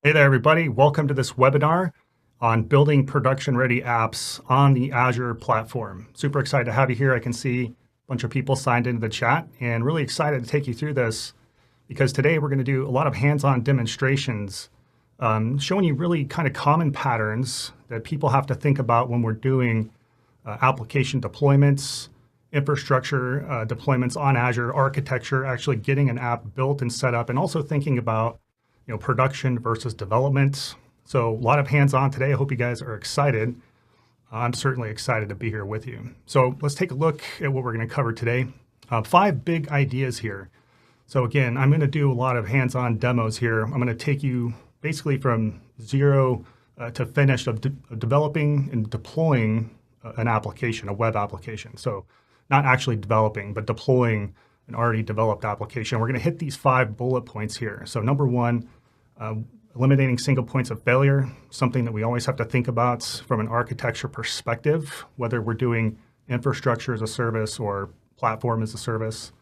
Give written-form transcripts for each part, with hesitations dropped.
Hey there, everybody. Welcome to this webinar on building production-ready apps on the Azure platform. Super excited to have you here. I can see a bunch of people signed into the chat and really excited to take you through this because today we're going to do a lot of hands-on demonstrations showing you really kind of common patterns that people have to think about when we're doing application deployments, infrastructure deployments on Azure, architecture, actually getting an app built and set up, and also thinking about production versus development. So a lot of hands-on today. I hope you guys are excited. I'm certainly excited to be here with you. So let's take a look at what we're going to cover today. 5 big ideas here. So again, I'm going to do a lot of hands-on demos here. I'm going to take you basically from zero to finished of developing and deploying an application, a web application. So not actually developing, but deploying an already developed application. We're going to hit these 5 bullet points here. So number 1, eliminating single points of failure, something that we always have to think about from an architecture perspective, whether we're doing infrastructure as a service or platform as a service.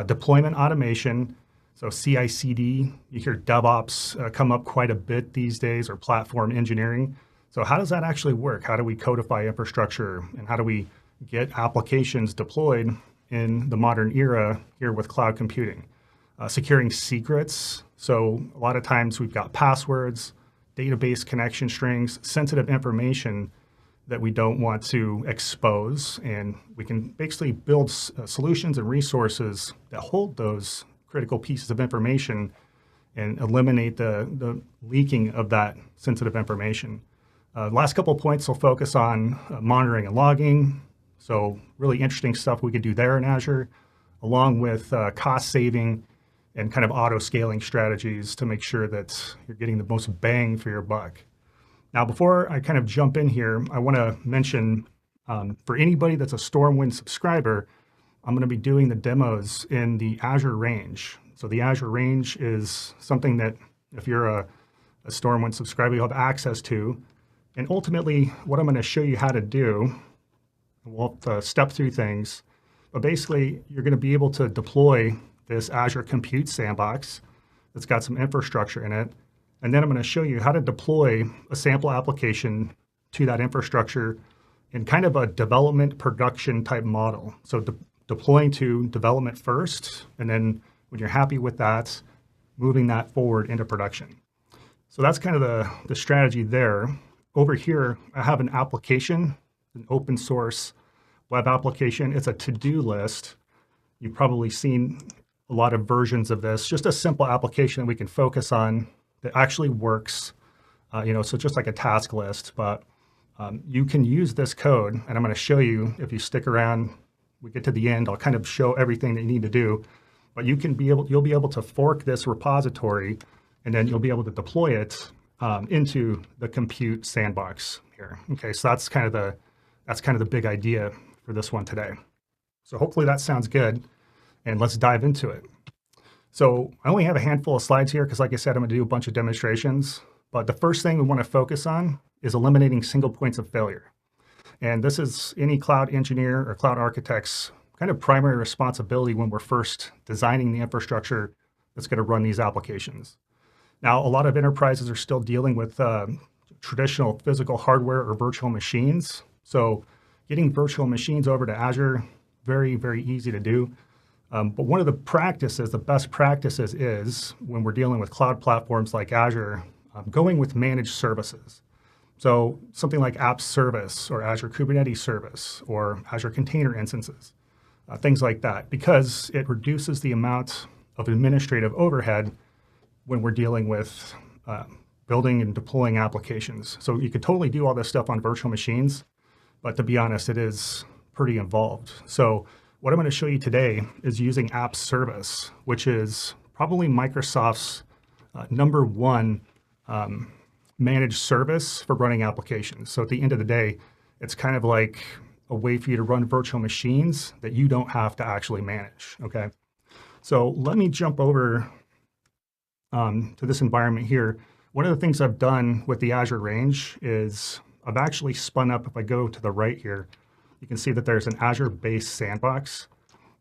Deployment automation, so CI/CD, you hear DevOps come up quite a bit these days, or platform engineering. So how does that actually work? How do we codify infrastructure, and how do we get applications deployed in the modern era here with cloud computing? Securing secrets. So a lot of times we've got passwords, database connection strings, sensitive information that we don't want to expose. And we can basically build solutions and resources that hold those critical pieces of information and eliminate the leaking of that sensitive information. Last couple of points will focus on monitoring and logging. So really interesting stuff we could do there in Azure, along with cost saving and kind of auto scaling strategies to make sure that you're getting the most bang for your buck. Now, before I kind of jump in here, I want to mention for anybody that's a StormWind subscriber, I'm going to be doing the demos in the Azure range. So the Azure range is something that if you're a StormWind subscriber, you'll have access to. And ultimately, what I'm going to show you how to do, we'll have to step through things, but basically you're going to be able to deploy this Azure Compute Sandbox that's got some infrastructure in it. And then I'm going to show you how to deploy a sample application to that infrastructure in kind of a development production type model. So deploying to development first, and then when you're happy with that, moving that forward into production. So that's kind of the strategy there. Over here, I have an application, an open source web application. It's a to-do list. You've probably seen a lot of versions of this, just a simple application that we can focus on that actually works, so just like a task list, but you can use this code, and I'm going to show you, if you stick around, we get to the end, I'll kind of show everything that you need to do, but you'll be able to fork this repository, and then you'll be able to deploy it into the compute sandbox here. Okay, so that's kind of the big idea for this one today. So hopefully that sounds good. And let's dive into it. So I only have a handful of slides here because, like I said, I'm going to do a bunch of demonstrations. But the first thing we want to focus on is eliminating single points of failure. And this is any cloud engineer or cloud architect's kind of primary responsibility when we're first designing the infrastructure that's going to run these applications. Now, a lot of enterprises are still dealing with traditional physical hardware or virtual machines. So getting virtual machines over to Azure, very, very easy to do. But one of the best practices is when we're dealing with cloud platforms like Azure, going with managed services. So something like App Service or Azure Kubernetes Service or Azure Container Instances, things like that, because it reduces the amount of administrative overhead when we're dealing with building and deploying applications. So you could totally do all this stuff on virtual machines, but to be honest, it is pretty involved. So what I'm going to show you today is using App Service, which is probably Microsoft's #1 managed service for running applications. So at the end of the day, it's kind of like a way for you to run virtual machines that you don't have to actually manage, okay? So let me jump over to this environment here. One of the things I've done with the Azure range is I've actually spun up, if I go to the right here, you can see that there's an Azure-based sandbox.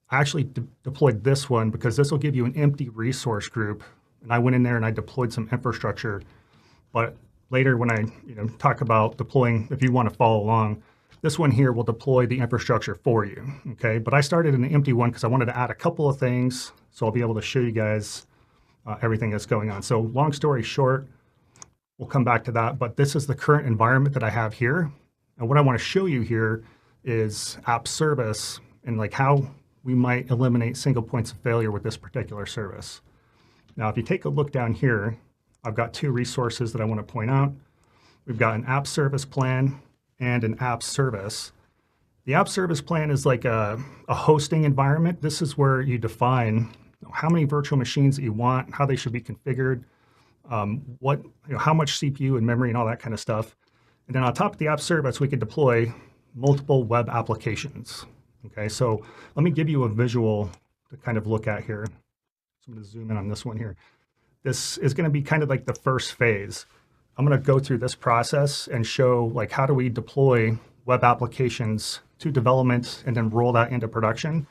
I actually deployed this one because this will give you an empty resource group. And I went in there and I deployed some infrastructure But later when I talk about deploying, if you want to follow along, this one here will deploy the infrastructure for you, okay? But I started in an empty one because I wanted to add a couple of things, so I'll be able to show you guys everything that's going on. So long story short, we'll come back to that, but this is the current environment that I have here. And what I want to show you here is app service and like how we might eliminate single points of failure with this particular service. Now, if you take a look down here, I've got two resources that I want to point out. We've got an app service plan and an app service. The app service plan is like a hosting environment. This is where you define how many virtual machines that you want, how they should be configured, how much CPU and memory and all that kind of stuff. And then on top of the app service, we could deploy multiple web applications. Okay, so let me give you a visual to kind of look at here. So I'm going to zoom in on this one here. This is going to be kind of like the first phase. I'm going to go through this process and show like how do we deploy web applications to development and then roll that into production.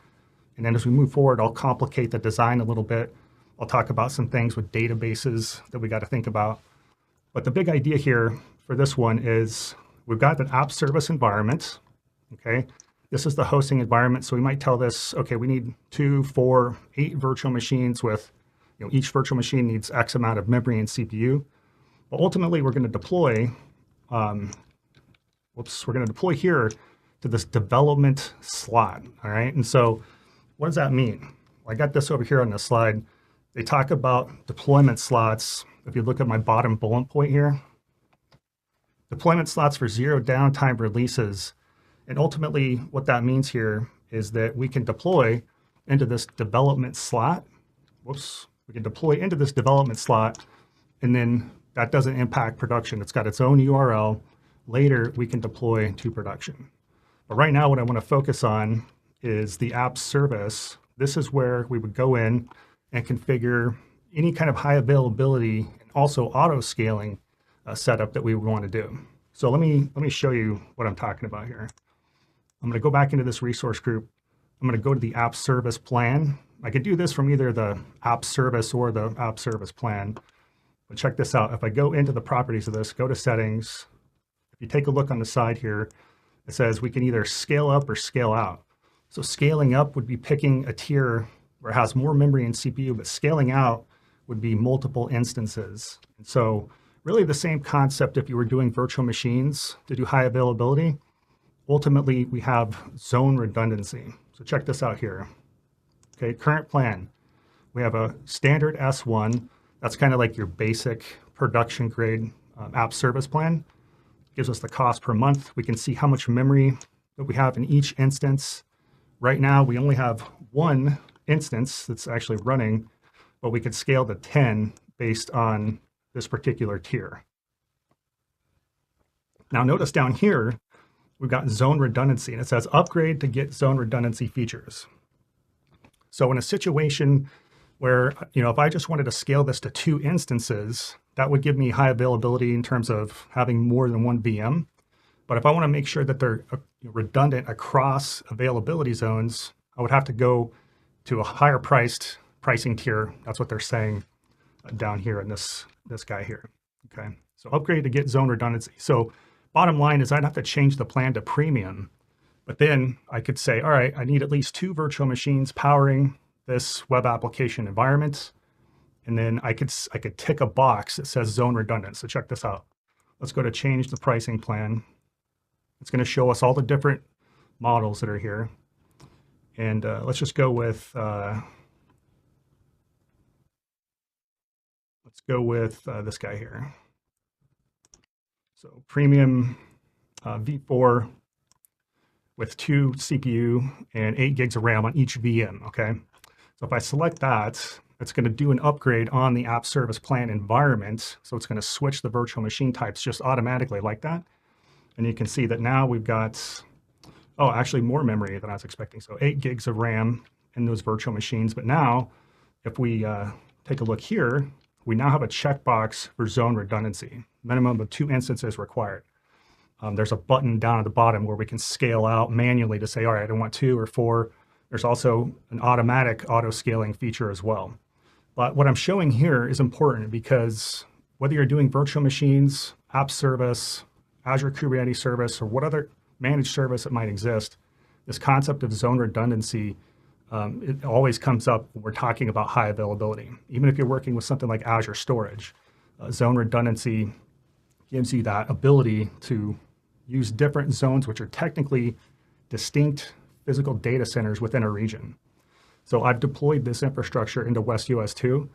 And then as we move forward, I'll complicate the design a little bit. I'll talk about some things with databases that we got to think about. But the big idea here for this one is we've got an app service environment, okay? This is the hosting environment. So we might tell this, okay, we need 2, 4, 8 virtual machines with, each virtual machine needs X amount of memory and CPU. But ultimately, we're going to deploy, here to this development slot, all right? And so what does that mean? Well, I got this over here on the slide. They talk about deployment slots. If you look at my bottom bullet point here, deployment slots for zero downtime releases. And ultimately, what that means here is that we can deploy into this development slot. We can deploy into this development slot, and then that doesn't impact production. It's got its own URL. Later, we can deploy to production. But right now, what I want to focus on is the app service. This is where we would go in and configure any kind of high availability and also auto scaling setup that we would want to do. So let me show you what I'm talking about here. I'm going to go back into this resource group. I'm going to go to the app service plan. I could do this from either the app service or the app service plan. But check this out. If I go into the properties of this, go to settings. If you take a look on the side here, it says we can either scale up or scale out. So scaling up would be picking a tier where it has more memory and CPU, but scaling out would be multiple instances. And so really the same concept if you were doing virtual machines to do high availability. Ultimately, we have zone redundancy. So check this out here. Okay, current plan. We have a standard S1. That's kind of like your basic production grade app service plan. Gives us the cost per month. We can see how much memory that we have in each instance. Right now, we only have one instance that's actually running, but we could scale to 10 based on this particular tier. Now notice down here, we've got zone redundancy, and it says upgrade to get zone redundancy features. So in a situation where, if I just wanted to scale this to 2 instances, that would give me high availability in terms of having more than one VM. But if I want to make sure that they're redundant across availability zones, I would have to go to a higher pricing tier. That's what they're saying down here in this guy here. Okay, so upgrade to get zone redundancy. So bottom line is I'd have to change the plan to premium, but then I could say, all right, I need at least 2 virtual machines powering this web application environment. And then I could tick a box that says zone redundant. So check this out. Let's go to change the pricing plan. It's going to show us all the different models that are here. And let's just go with, this guy here. So premium V4 with 2 CPU and 8 gigs of RAM on each VM, okay? So if I select that, it's going to do an upgrade on the app service plan environment. So it's going to switch the virtual machine types just automatically like that. And you can see that now we've got, actually more memory than I was expecting. So 8 gigs of RAM in those virtual machines. But now if we take a look here, we now have a checkbox for zone redundancy. Minimum of 2 instances required. There's a button down at the bottom where we can scale out manually to say, all right, I want 2 or 4. There's also an automatic auto scaling feature as well. But what I'm showing here is important because whether you're doing virtual machines, app service, Azure Kubernetes service, or what other managed service that might exist, this concept of zone redundancy, it always comes up when we're talking about high availability. Even if you're working with something like Azure Storage, zone redundancy gives you that ability to use different zones, which are technically distinct physical data centers within a region. So I've deployed this infrastructure into West US 2,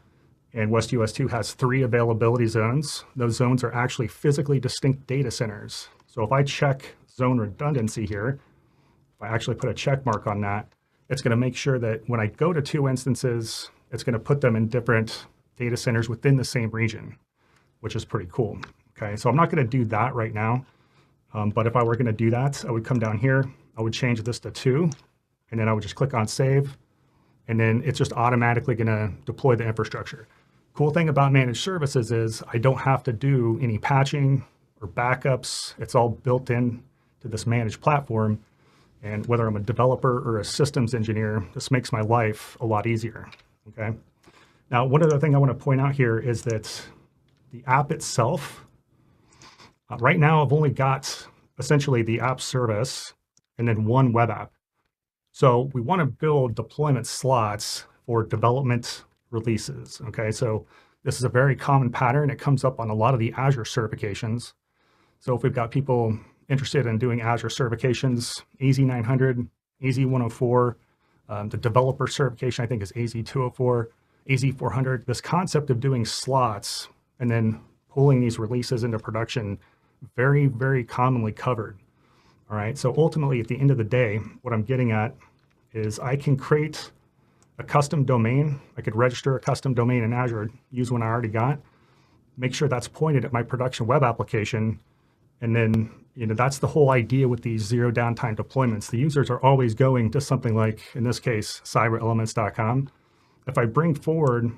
and West US 2 has 3 availability zones. Those zones are actually physically distinct data centers. So if I check zone redundancy here, if I actually put a check mark on that, it's going to make sure that when I go to 2 instances, it's going to put them in different data centers within the same region, which is pretty cool. Okay, so I'm not going to do that right now, but if I were going to do that, I would come down here, I would change this to 2, and then I would just click on save, and then it's just automatically going to deploy the infrastructure. Cool thing about managed services is I don't have to do any patching or backups. It's all built in to this managed platform. And whether I'm a developer or a systems engineer, this makes my life a lot easier, okay? Now, one other thing I want to point out here is that the app itself, right now I've only got essentially the app service and then 1 web app. So we want to build deployment slots for development releases, okay? So this is a very common pattern. It comes up on a lot of the Azure certifications. So if we've got people interested in doing Azure certifications, AZ900, AZ104, the developer certification, I think, is AZ204, AZ400. This concept of doing slots and then pulling these releases into production, very, very commonly covered. All right, so ultimately, at the end of the day, what I'm getting at is I can create a custom domain. I could register a custom domain in Azure, use one I already got, make sure that's pointed at my production web application, and then that's the whole idea with these zero downtime deployments. The users are always going to something like, in this case, cyberelements.com. If I bring forward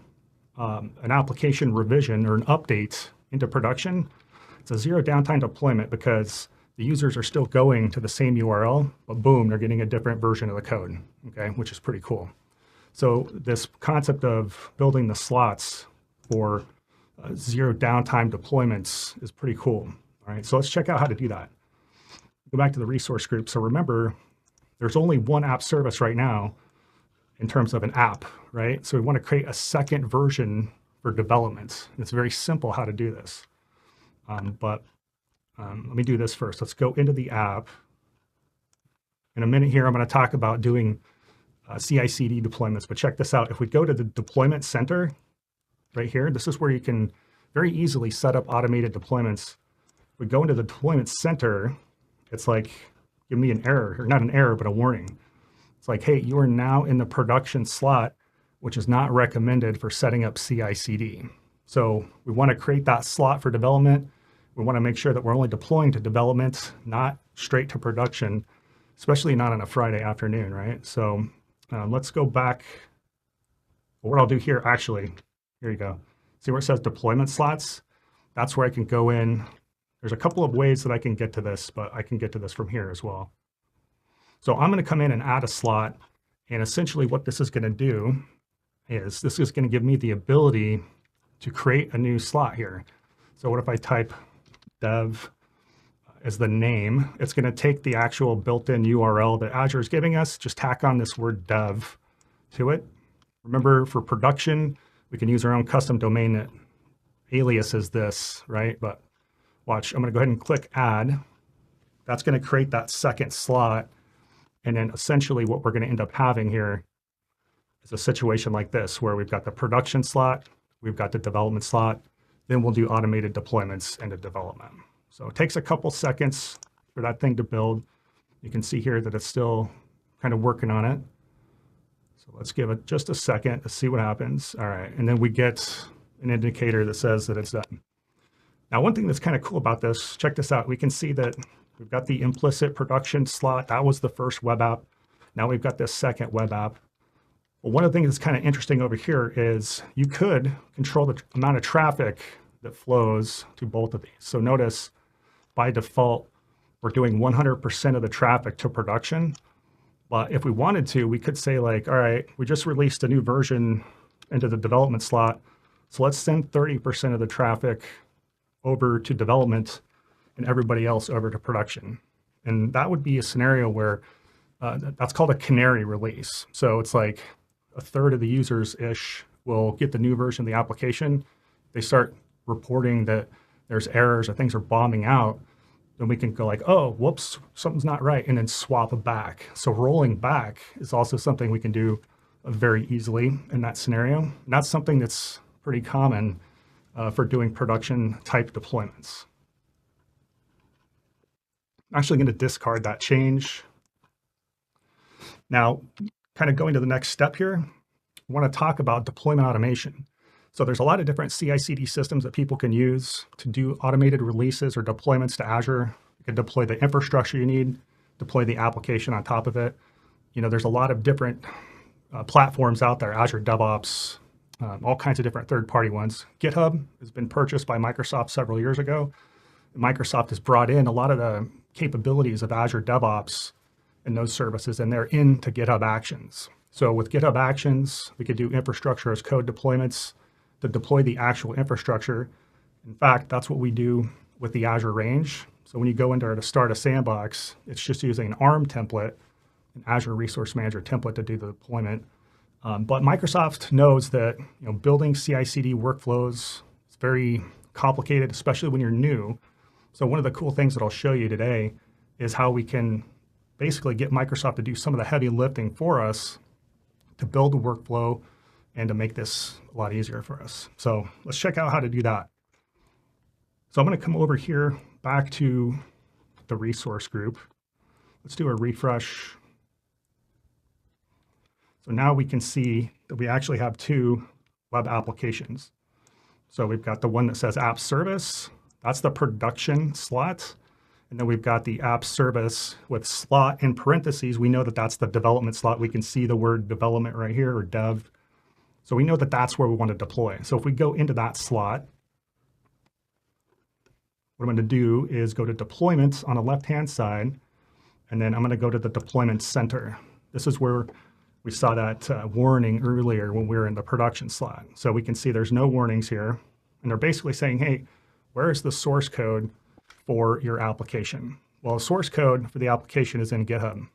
an application revision or an update into production, it's a zero downtime deployment because the users are still going to the same URL, but boom, they're getting a different version of the code, okay, which is pretty cool. So this concept of building the slots for zero downtime deployments is pretty cool. All right, so let's check out how to do that. Go back to the resource group. So remember, there's only 1 app service right now in terms of an app, right? So we want to create a second version for development. It's very simple how to do this. Let me do this first. Let's go into the app. In a minute here, I'm going to talk about doing CI/CD deployments, but check this out. If we go to the deployment center right here, this is where you can very easily set up automated deployments. If we go into the deployment center, it's like, give me an error, or not an error, but a warning. It's like, hey, you are now in the production slot, which is not recommended for setting up CI/CD. So we want to create that slot for development. We want to make sure that we're only deploying to development, not straight to production, especially not on a Friday afternoon, right? So let's go back. What I'll do here, actually, here you go. See where it says deployment slots? That's where I can go in. There's a couple of ways that I can get to this, but I can get to this from here as well. So I'm going to come in and add a slot. And essentially what this is going to do is this is going to give me the ability to create a new slot here. So what if I type dev as the name? It's going to take the actual built-in URL that Azure is giving us, just tack on this word dev to it. Remember, for production, we can use our own custom domain that aliases this, right? But watch, I'm going to go ahead and click add. That's going to create that second slot. And then essentially what we're going to end up having here is a situation like this, where we've got the production slot, we've got the development slot, then we'll do automated deployments into development. So it takes a couple seconds for that thing to build. You can see here that it's still kind of working on it. So let's give it just a second to see what happens. All right, and then we get an indicator that says that it's done. Now, one thing that's kind of cool about this, check this out. We can see that we've got the implicit production slot. That was the first web app. Now we've got this second web app. Well, one of the things that's kind of interesting over here is you could control the amount of traffic that flows to both of these. So notice by default, we're doing 100% of the traffic to production. But if we wanted to, we could say like, all right, we just released a new version into the development slot. So let's send 30% of the traffic over to development and everybody else over to production. And that would be a scenario where that's called a canary release. So it's like a third of the users-ish will get the new version of the application. They start reporting that there's errors or things are bombing out. Then we can go like, oh, whoops, something's not right, and then swap it back. So rolling back is also something we can do very easily in that scenario. And that's something that's pretty common for doing production type deployments. I'm actually going to discard that change. Now, kind of going to the next step here, I want to talk about deployment automation. So there's a lot of different CI/CD systems that people can use to do automated releases or deployments to Azure. You can deploy the infrastructure you need, deploy the application on top of it. You know, there's a lot of different platforms out there, Azure DevOps, all kinds of different third-party ones. GitHub has been purchased by Microsoft several years ago. Microsoft has brought in a lot of the capabilities of Azure DevOps and those services, and they're into GitHub Actions. So with GitHub Actions, we could do infrastructure as code deployments to deploy the actual infrastructure. In fact, that's what we do with the Azure range. So when you go in there to start a sandbox, it's just using an ARM template, an Azure Resource Manager template to do the deployment. But Microsoft knows that building CI/CD workflows is very complicated, especially when you're new. So one of the cool things that I'll show you today is how we can basically get Microsoft to do some of the heavy lifting for us to build a workflow and to make this a lot easier for us. So let's check out how to do that. So I'm going to come over here back to the resource group. Let's do a refresh. So now we can see that we actually have two web applications. So we've got the one that says app service. That's the production slot. And then we've got the app service with slot in parentheses. We know that that's the development slot. We can see the word development right here, or dev. So we know that that's where we want to deploy. So if we go into that slot, what I'm going to do is go to deployments on the left-hand side, and then I'm going to go to the deployment center. This is where we saw that warning earlier when we were in the production slot. So we can see there's no warnings here. And they're basically saying, hey, where is the source code for your application? Well, the source code for the application is in GitHub.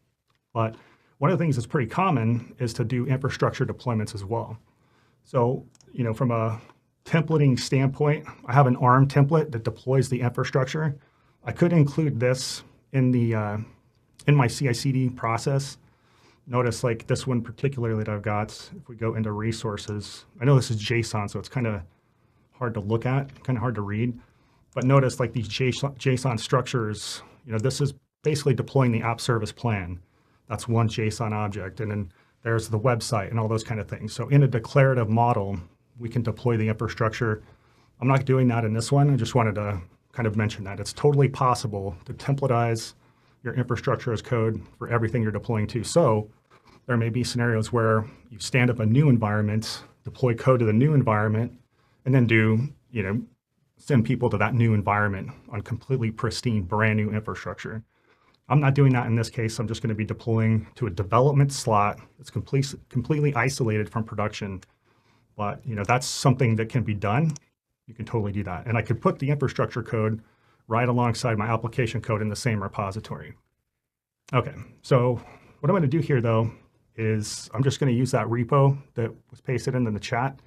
But one of the things that's pretty common is to do infrastructure deployments as well. So, from a templating standpoint, I have an ARM template that deploys the infrastructure. I could include this in the in my CI/CD process. Notice like this one particularly that I've got, if we go into resources, I know this is JSON, so it's kind of hard to look at, kind of hard to read. But notice like these JSON structures, this is basically deploying the app service plan. That's one JSON object. And then there's the website and all those kind of things. So in a declarative model, we can deploy the infrastructure. I'm not doing that in this one. I just wanted to kind of mention that. It's totally possible to templatize your infrastructure as code for everything you're deploying to. So there may be scenarios where you stand up a new environment, deploy code to the new environment, and then do, send people to that new environment on completely pristine, brand new infrastructure. I'm not doing that in this case. I'm just going to be deploying to a development slot that's completely isolated from production. But that's something that can be done. You can totally do that. And I could put the infrastructure code right alongside my application code in the same repository. Okay, so what I'm going to do here though is I'm just going to use that repo that was pasted into the chat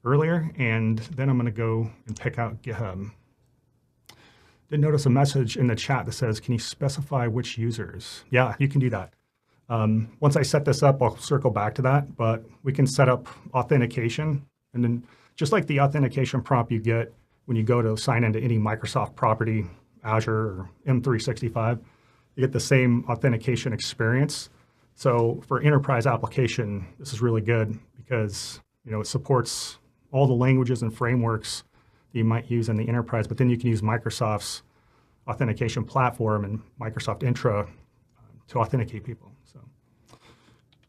earlier, and then I'm going to go and pick out GitHub. Did notice a message in the chat that says, can you specify which users? Yeah, you can do that. Once I set this up, I'll circle back to that, but we can set up authentication. And then just like the authentication prompt you get when you go to sign into any Microsoft property, Azure or M365, you get the same authentication experience. So for enterprise application, this is really good because it supports all the languages and frameworks that you might use in the enterprise, but then you can use Microsoft's authentication platform and Microsoft Intra to authenticate people. So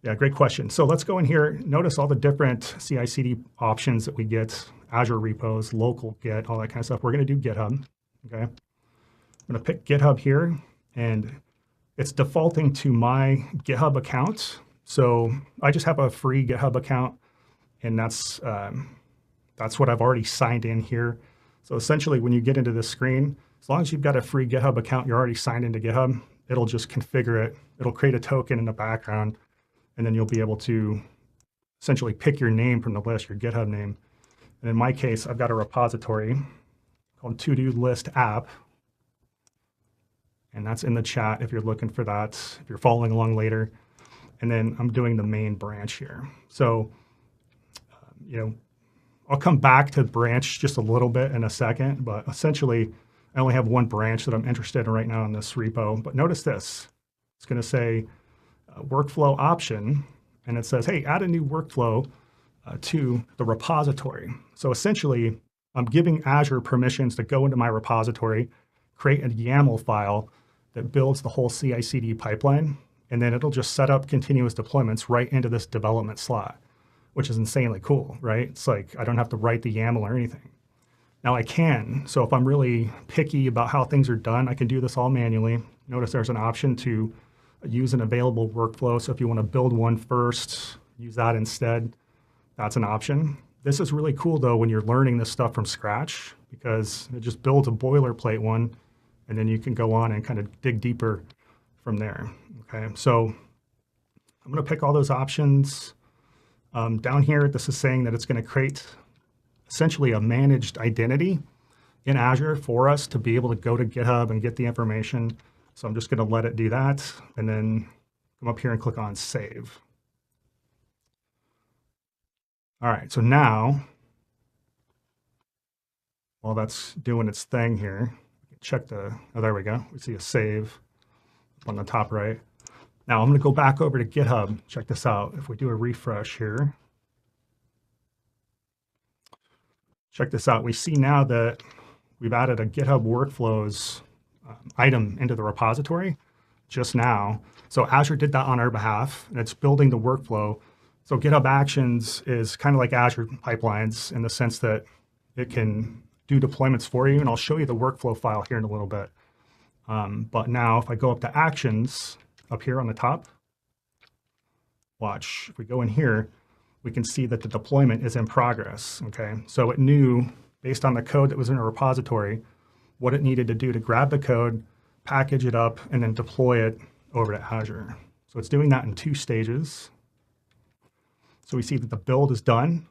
yeah, great question. So let's go in here. Notice all the different CI/CD options that we get, Azure repos, local Git, all that kind of stuff. We're going to do GitHub. Okay. I'm going to pick GitHub here, and it's defaulting to my GitHub account. So I just have a free GitHub account, and that's That's what I've already signed in here. So essentially, when you get into this screen, as long as you've got a free GitHub account, you're already signed into GitHub, it'll just configure it. It'll create a token in the background, and then you'll be able to essentially pick your name from the list, your GitHub name. And in my case, I've got a repository called To-Do List App. And that's in the chat if you're looking for that, if you're following along later. And then I'm doing the main branch here. So, I'll come back to branch just a little bit in a second, but essentially I only have one branch that I'm interested in right now in this repo. But notice this, it's going to say workflow option, and it says, hey, add a new workflow to the repository. So essentially I'm giving Azure permissions to go into my repository, create a YAML file that builds the whole CI/CD pipeline, and then it'll just set up continuous deployments right into this development slot, which is insanely cool, right? It's like I don't have to write the YAML or anything. Now I can, so if I'm really picky about how things are done, I can do this all manually. Notice there's an option to use an available workflow. So if you want to build one first, use that instead, that's an option. This is really cool though when you're learning this stuff from scratch, because it just builds a boilerplate one, and then you can go on and kind of dig deeper from there. Okay, so I'm going to pick all those options. Down here, this is saying that it's going to create essentially a managed identity in Azure for us to be able to go to GitHub and get the information. So I'm just going to let it do that, and then come up here and click on Save. All right, so now, while that's doing its thing here, check oh, there we go. We see a save on the top right. Now I'm going to go back over to GitHub. Check this out. If we do a refresh here, check this out. We see now that we've added a GitHub Workflows item into the repository just now. So Azure did that on our behalf, and it's building the workflow. So GitHub Actions is kind of like Azure Pipelines in the sense that it can do deployments for you, and I'll show you the workflow file here in a little bit. But now if I go up to Actions up here on the top, watch, if we go in here, we can see that the deployment is in progress, okay? So it knew, based on the code that was in a repository, what it needed to do to grab the code, package it up, and then deploy it over to Azure. So it's doing that in 2 stages. So we see that the build is done.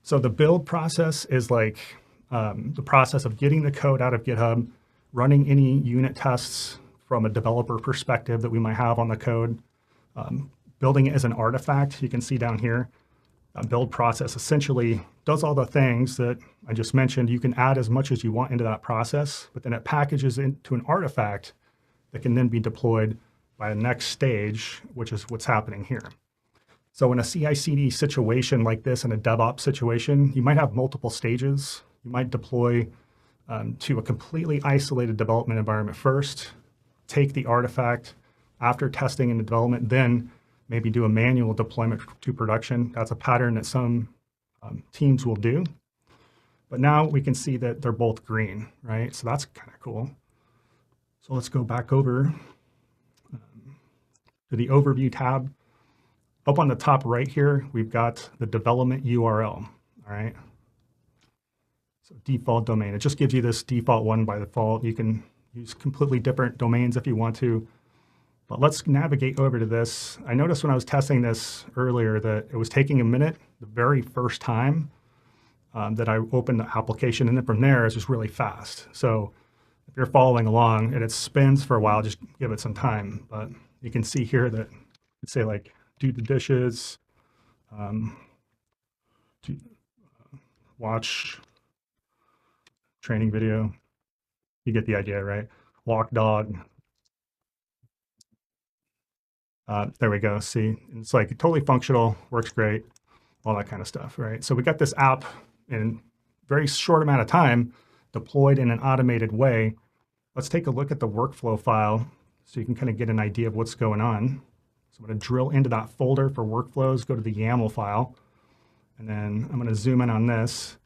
So the build process is like the process of getting the code out of GitHub, running any unit tests from a developer perspective that we might have on the code, building it as an artifact. You can see down here, a build process essentially does all the things that I just mentioned. You can add as much as you want into that process, but then it packages into an artifact that can then be deployed by the next stage, which is what's happening here. So in a CI/CD situation like this, in a DevOps situation, you might have multiple stages. You might deploy to a completely isolated development environment first, take the artifact after testing and development, then maybe do a manual deployment to production. That's a pattern that some teams will do. But now we can see that they're both green, right? So that's kind of cool. So let's go back over to the Overview tab. Up on the top right here, we've got the development URL, all right? So default domain, it just gives you this default one by default. You can use completely different domains if you want to, but let's navigate over to this. I noticed when I was testing this earlier that it was taking a minute the very first time that I opened the application, and then from there it's just really fast. So if you're following along and it spins for a while, just give it some time. But you can see here that it's say like do the dishes, watch training video. You get the idea, right? Walk dog. There we go. See, it's like totally functional, works great, all that kind of stuff, right? So we got this app in a very short amount of time deployed in an automated way. Let's take a look at the workflow file so you can kind of get an idea of what's going on. So I'm going to drill into that folder for workflows, go to the YAML file, and then I'm going to zoom in on this.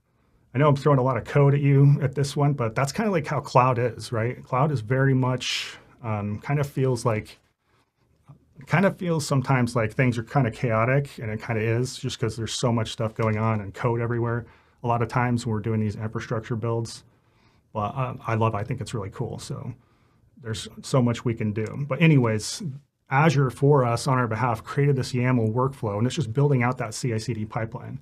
I know I'm throwing a lot of code at you at this one, but that's kind of like how cloud is, right? Cloud is very much, kind of feels sometimes like things are kind of chaotic, and it kind of is just because there's so much stuff going on and code everywhere. a lot of times when we're doing these infrastructure builds. But I think it's really cool. So there's so much we can do. But anyways, Azure for us on our behalf created this YAML workflow, and it's just building out that CI/CD pipeline.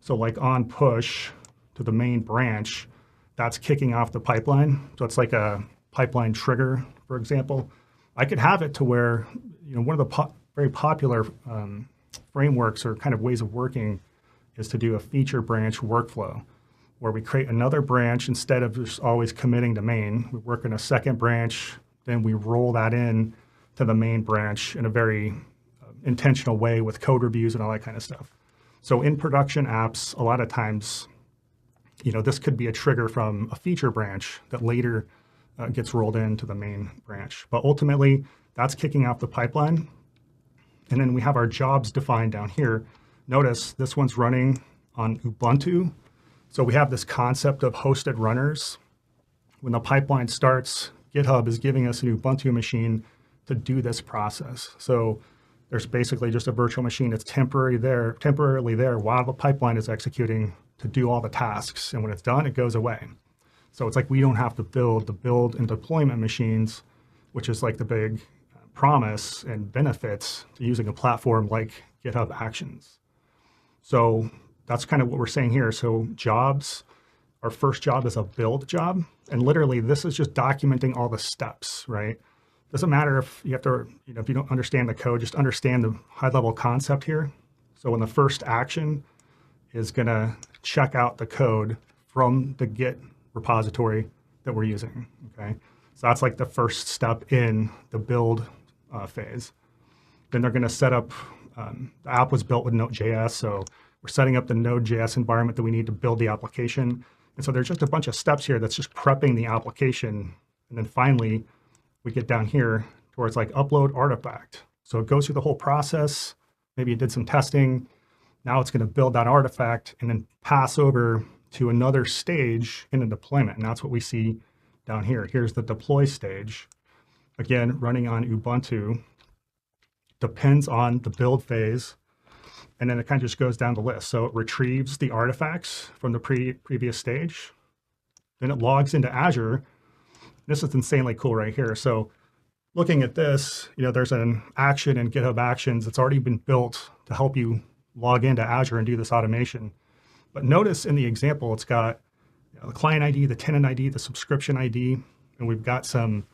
So like on push to the main branch, that's kicking off the pipeline. So it's like a pipeline trigger, for example. I could have it to where, one of the very popular frameworks or kind of ways of working is to do a feature branch workflow, where we create another branch instead of just always committing to main. We work in a second branch, then we roll that in to the main branch in a very intentional way with code reviews and all that kind of stuff. So in production apps, a lot of times, this could be a trigger from a feature branch that later gets rolled into the main branch. But ultimately, that's kicking off the pipeline. And then we have our jobs defined down here. Notice this one's running on Ubuntu. So we have this concept of hosted runners. When the pipeline starts, GitHub is giving us an Ubuntu machine to do this process. So there's basically just a virtual machine that's temporarily there while the pipeline is executing to do all the tasks. And when it's done, it goes away. So it's like we don't have to build the build and deployment machines, which is like the big promise and benefits to using a platform like GitHub Actions. So that's kind of what we're saying here. So jobs, our first job is a build job. And literally this is just documenting all the steps, right? Doesn't matter if you have to, if you don't understand the code, just understand the high level concept here. So when the first action is gonna check out the code from the Git repository that we're using, okay? So that's like the first step in the build phase. Then they're gonna set up, the app was built with Node.js, so we're setting up the Node.js environment that we need to build the application. And so there's just a bunch of steps here that's just prepping the application. And then finally, we get down here towards like upload artifact. So it goes through the whole process. Maybe it did some testing. Now it's going to build that artifact and then pass over to another stage in the deployment. And that's what we see down here. Here's the deploy stage. Again, running on Ubuntu. Depends on the build phase. And then it kind of just goes down the list. So it retrieves the artifacts from the previous stage. Then it logs into Azure. This is insanely cool right here. So looking at this, there's an action in GitHub Actions that's already been built to help you log into Azure and do this automation. But notice in the example, it's got the client ID, the tenant ID, the subscription ID, and we've got some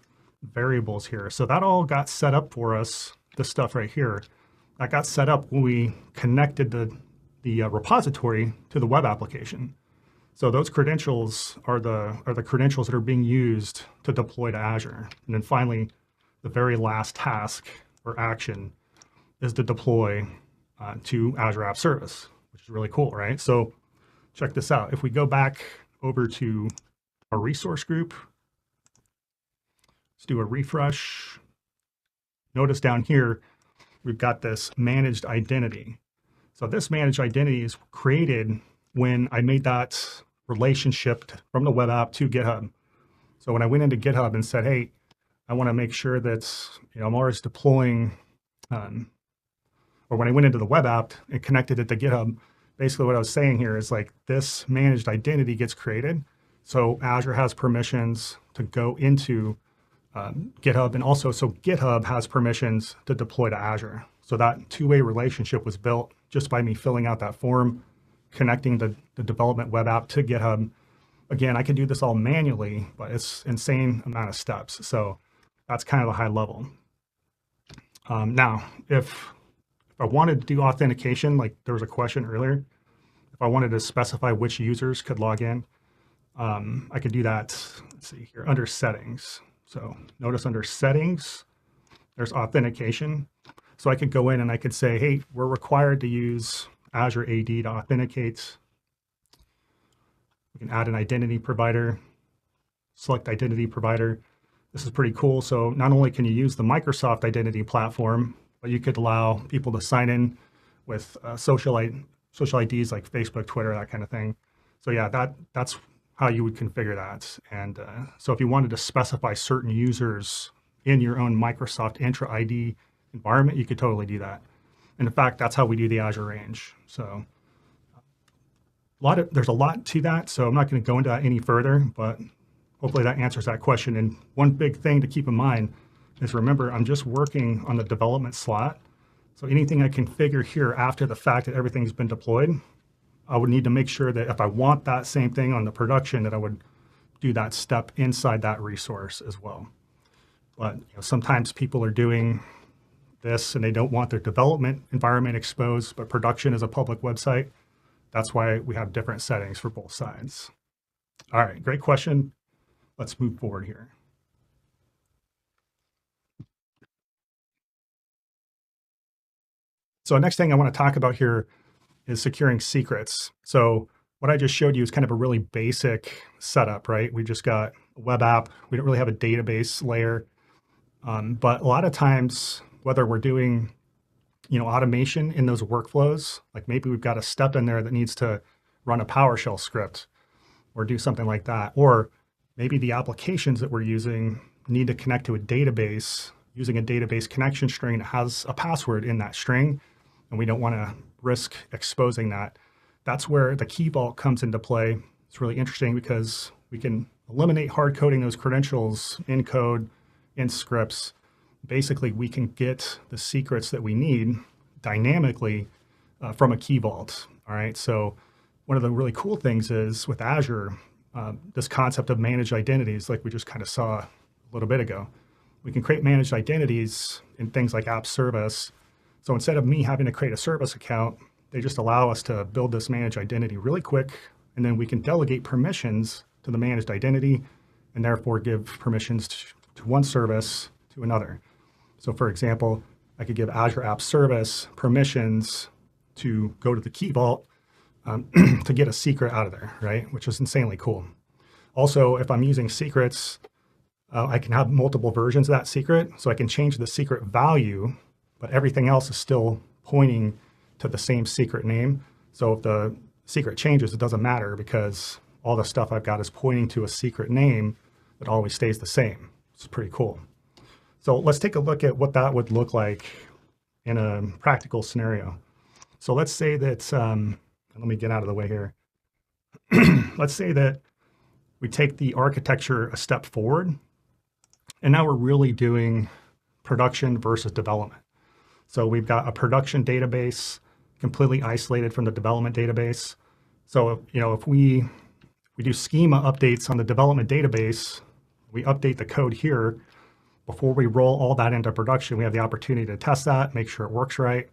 variables here. So that all got set up for us, this stuff right here. That got set up when we connected the repository to the web application. So those credentials are the credentials that are being used to deploy to Azure. And then finally, the very last task or action is to deploy to Azure App Service, which is really cool, right? So check this out. If we go back over to our resource group, let's do a refresh. Notice down here, we've got this managed identity. So this managed identity is created when I made that relationship from the web app to GitHub. So when I went into GitHub and said, hey, I want to make sure that I'm always deploying, or when I went into the web app and connected it to GitHub, basically what I was saying here is like this managed identity gets created. So Azure has permissions to go into GitHub, and also so GitHub has permissions to deploy to Azure. So that two-way relationship was built just by me filling out that form, connecting the development web app to GitHub. Again, I can do this all manually, but it's insane amount of steps. So that's kind of a high level. Now, if I wanted to do authentication, like there was a question earlier, if I wanted to specify which users could log in, I could do that, let's see here, under settings. So notice under settings, there's authentication. So I could go in and I could say, hey, we're required to use Azure AD to authenticate. We can add an identity provider, select identity provider. This is pretty cool. So not only can you use the Microsoft identity platform, but you could allow people to sign in with social IDs like Facebook, Twitter, that kind of thing. So yeah, that's how you would configure that. And so if you wanted to specify certain users in your own Microsoft Entra ID environment, you could totally do that. And in fact, that's how we do the Azure range. So There's a lot to that, so I'm not going to go into that any further, but hopefully that answers that question. And one big thing to keep in mind is, remember, I'm just working on the development slot. So anything I configure here after the fact that everything's been deployed, I would need to make sure that if I want that same thing on the production, that I would do that step inside that resource as well. But sometimes people are doing this and they don't want their development environment exposed, but production is a public website. That's why we have different settings for both sides. All right, great question. Let's move forward here. So next thing I want to talk about here is securing secrets. So what I just showed you is kind of a really basic setup, right? We just got a web app. We don't really have a database layer. But a lot of times, whether we're doing automation in those workflows, like maybe we've got a step in there that needs to run a PowerShell script or do something like that. Or maybe the applications that we're using need to connect to a database using a database connection string that has a password in that string, and we don't want to risk exposing that. That's where the key vault comes into play. It's really interesting because we can eliminate hard coding those credentials in code, in scripts. Basically, we can get the secrets that we need dynamically from a key vault. All right. So one of the really cool things is with Azure, this concept of managed identities, like we just kind of saw a little bit ago. We can create managed identities in things like app service. So instead of me having to create a service account, they just allow us to build this managed identity really quick, and then we can delegate permissions to the managed identity and therefore give permissions to one service to another. So for example, I could give Azure App Service permissions to go to the key vault to get a secret out of there, right? Which is insanely cool. Also, if I'm using secrets, I can have multiple versions of that secret. So I can change the secret value, but everything else is still pointing to the same secret name. So if the secret changes, it doesn't matter because all the stuff I've got is pointing to a secret name that always stays the same. It's pretty cool. So let's take a look at what that would look like in a practical scenario. So let's say that, let me get out of the way here. Let's say that we take the architecture a step forward, and now we're really doing production versus development. So we've got a production database completely isolated from the development database. So, if we do schema updates on the development database, we update the code here. Before we roll all that into production, we have the opportunity to test that, make sure it works right.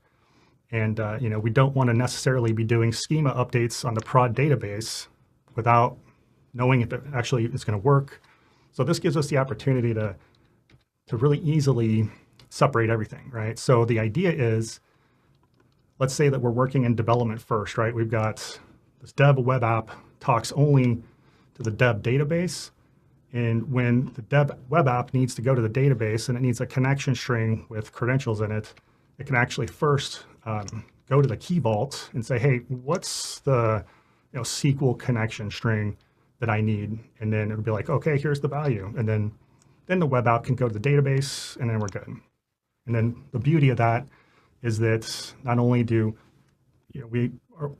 And, we don't want to necessarily be doing schema updates on the prod database without knowing if it actually is going to work. So this gives us the opportunity to really easily separate everything, right? So the idea is, let's say that we're working in development first, right? We've got this dev web app talks only to the dev database. And when the dev web app needs to go to the database and it needs a connection string with credentials in it, it can actually first go to the key vault and say, hey, what's the SQL connection string that I need? And then it'll be like, okay, here's the value. And then the web app can go to the database, and then we're good. And then the beauty of that is that not only do we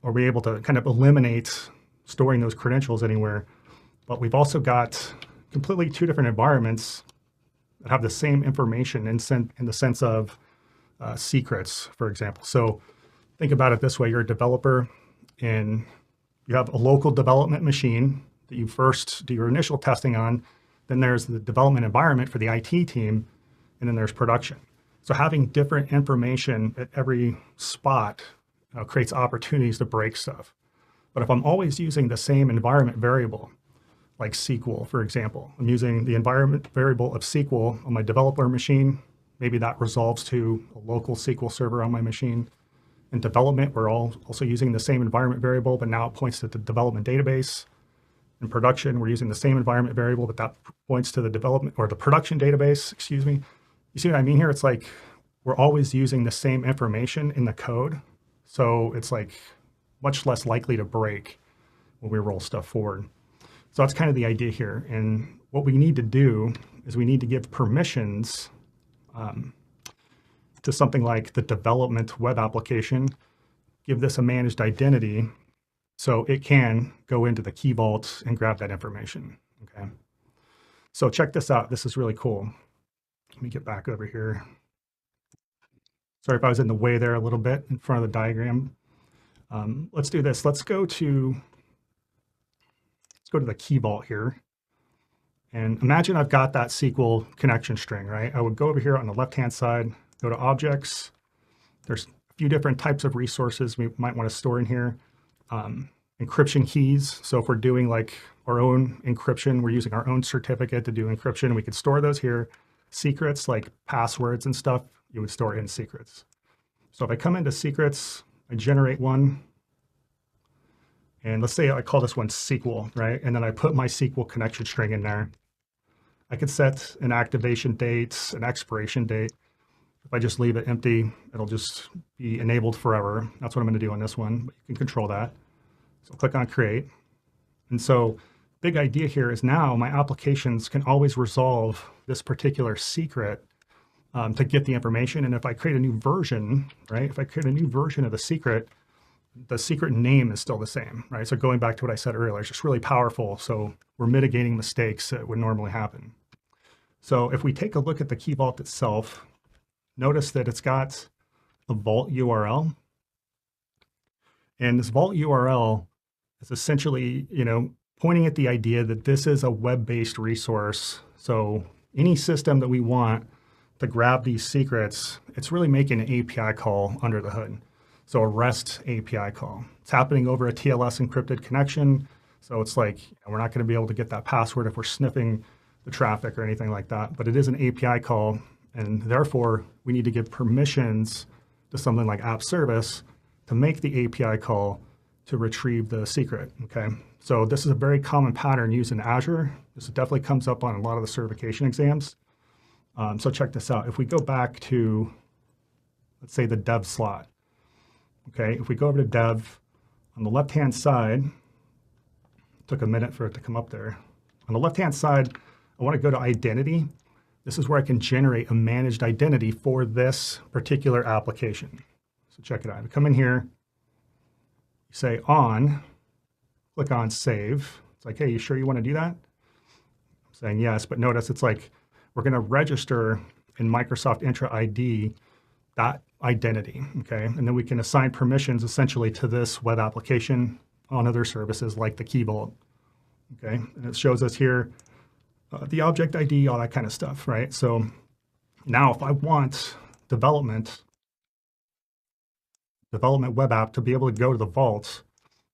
able to kind of eliminate storing those credentials anywhere, but we've also got completely two different environments that have the same information in the sense of secrets, for example. So think about it this way: you're a developer, and you have a local development machine that you first do your initial testing on. Then there's the development environment for the IT team, and then there's production. So having different information at every spot creates opportunities to break stuff. But if I'm always using the same environment variable, like SQL, for example, I'm using the environment variable of SQL on my developer machine, maybe that resolves to a local SQL server on my machine. In development, we're also using the same environment variable, but now it points to the development database. In production, we're using the same environment variable, but that points to the development or the production database, excuse me. You see what I mean here? It's like we're always using the same information in the code. So it's like much less likely to break when we roll stuff forward. So that's kind of the idea here. And what we need to do is we need to give permissions to something like the development web application, give this a managed identity So it can go into the key vault and grab that information, okay? So check this out. This is really cool. Let me get back over here. Sorry if I was in the way there a little bit in front of the diagram. Let's do this. Let's go to the key vault here. And imagine I've got that SQL connection string, right? I would go over here on the left-hand side, go to objects. There's a few different types of resources we might want to store in here. Encryption keys. So if we're doing like our own encryption, we're using our own certificate to do encryption, we could store those here. Secrets like passwords and stuff, you would store in secrets. So if I come into secrets, I generate one. And let's say I call this one SQL, right? And then I put my SQL connection string in there. I could set an activation date, an expiration date. If I just leave it empty, it'll just be enabled forever. That's what I'm going to do on this one, but you can control that. So click on create. And so big idea here is now my applications can always resolve this particular secret to get the information. And if I create a new version, right? If I create a new version of the secret name is still the same, right? So going back to what I said earlier, it's just really powerful. So we're mitigating mistakes that would normally happen. So if we take a look at the Key Vault itself, notice that it's got a vault URL. And this vault URL is essentially, pointing at the idea that this is a web-based resource. So any system that we want to grab these secrets, it's really making an API call under the hood. So a REST API call. It's happening over a TLS encrypted connection. So it's like, we're not going to be able to get that password if we're sniffing the traffic or anything like that. But it is an API call. And therefore, we need to give permissions to something like app service to make the API call to retrieve the secret, okay? So this is a very common pattern used in Azure. This definitely comes up on a lot of the certification exams. So check this out. If we go back to, let's say, the dev slot, okay? If we go over to dev, on the left-hand side, it took a minute for it to come up there. On the left-hand side, I want to go to identity. This is where I can generate a managed identity for this particular application. So check it out. I come in here, you say on, click on save. It's like, hey, you sure you want to do that? I'm saying yes, but notice it's like, we're going to register in Microsoft Entra ID that identity, okay? And then we can assign permissions essentially to this web application on other services like the Key Vault, okay? And it shows us here the object ID, all that kind of stuff, right? So now if I want development web app to be able to go to the vault,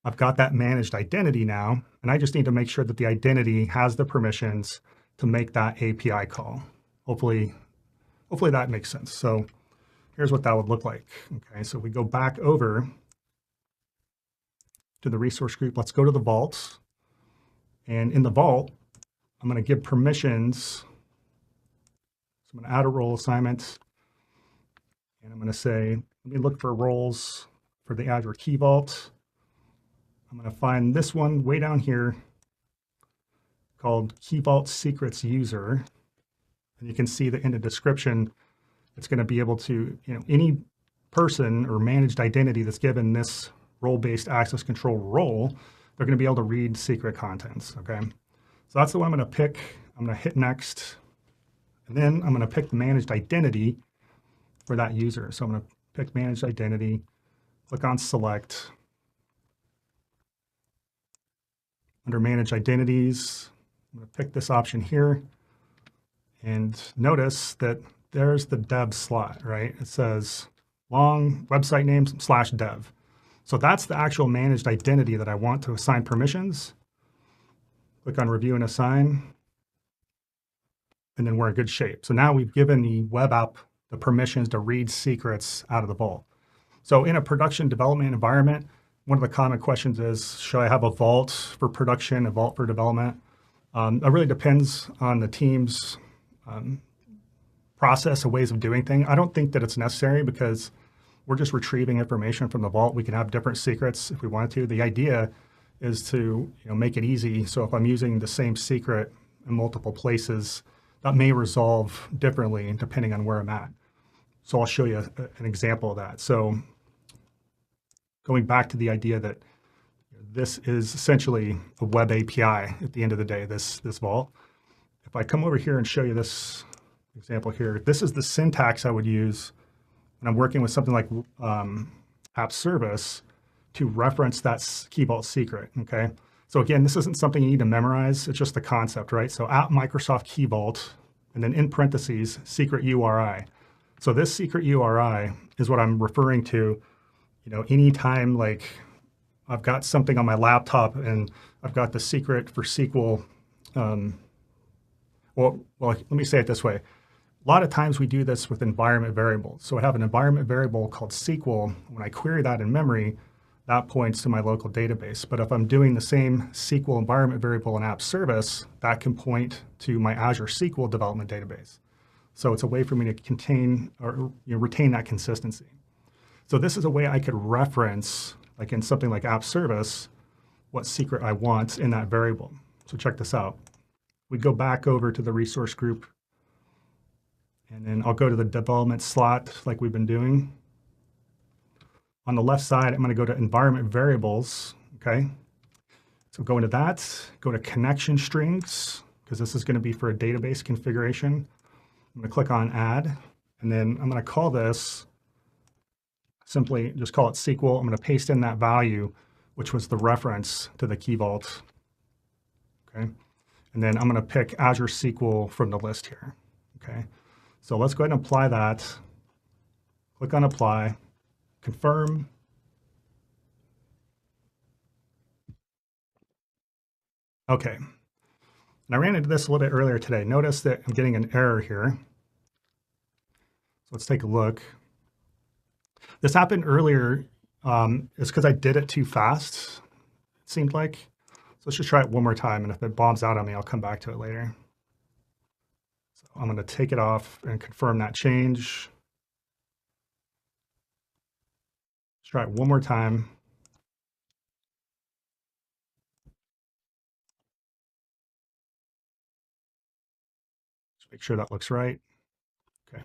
I've got that managed identity now, and I just need to make sure that the identity has the permissions to make that API call. Hopefully that makes sense. So here's what that would look like. Okay, so we go back over to the resource group. Let's go to the vault. And in the vault, I'm going to give permissions. So I'm going to add a role assignment. And I'm going to say, let me look for roles for the Azure Key Vault. I'm going to find this one way down here called Key Vault Secrets User. And you can see that in the description, it's going to be able to, any person or managed identity that's given this role-based access control role, they're going to be able to read secret contents, okay? So that's the one I'm going to pick. I'm going to hit next. And then I'm going to pick the managed identity for that user. So I'm going to pick managed identity, click on select. Under managed identities, I'm going to pick this option here. And notice that there's the dev slot, right? It says long website name / dev. So that's the actual managed identity that I want to assign permissions. Click on review and assign. And then we're in good shape. So now we've given the web app the permissions to read secrets out of the vault. So in a production development environment, one of the common questions is, should I have a vault for production, a vault for development? It really depends on the team's process and ways of doing things. I don't think that it's necessary because we're just retrieving information from the vault. We can have different secrets if we wanted to. The idea is to make it easy. So if I'm using the same secret in multiple places, that may resolve differently depending on where I'm at. So I'll show you an example of that. So going back to the idea that This is essentially a web API at the end of the day, this vault. If I come over here and show you this example here, this is the syntax I would use when I'm working with something like app service to reference that key vault secret, okay? So again, this isn't something you need to memorize, it's just the concept, right? So at Microsoft key vault, and then in parentheses, secret URI. So this secret URI is what I'm referring to, anytime like I've got something on my laptop and I've got the secret for SQL. Well, let me say it this way. A lot of times we do this with environment variables. So I have an environment variable called SQL. When I query that in memory, that points to my local database. But if I'm doing the same SQL environment variable in app service, that can point to my Azure SQL development database. So it's a way for me to contain or retain that consistency. So this is a way I could reference, like in something like app service, what secret I want in that variable. So check this out. We go back over to the resource group, and then I'll go to the development slot like we've been doing. On the left side, I'm going to go to environment variables, okay? So go into that, go to connection strings, because this is going to be for a database configuration. I'm going to click on add, and then I'm going to call this, simply just call it SQL. I'm going to paste in that value, which was the reference to the key vault, okay? And then I'm going to pick Azure SQL from the list here, okay? So let's go ahead and apply that. Click on apply, confirm. Okay. And I ran into this a little bit earlier today. Notice that I'm getting an error here. So let's take a look. This happened earlier. It's because I did it too fast, it seemed like. So let's just try it one more time. And if it bombs out on me, I'll come back to it later. So I'm going to take it off and confirm that change. Let's try it one more time. Just make sure that looks right. Okay.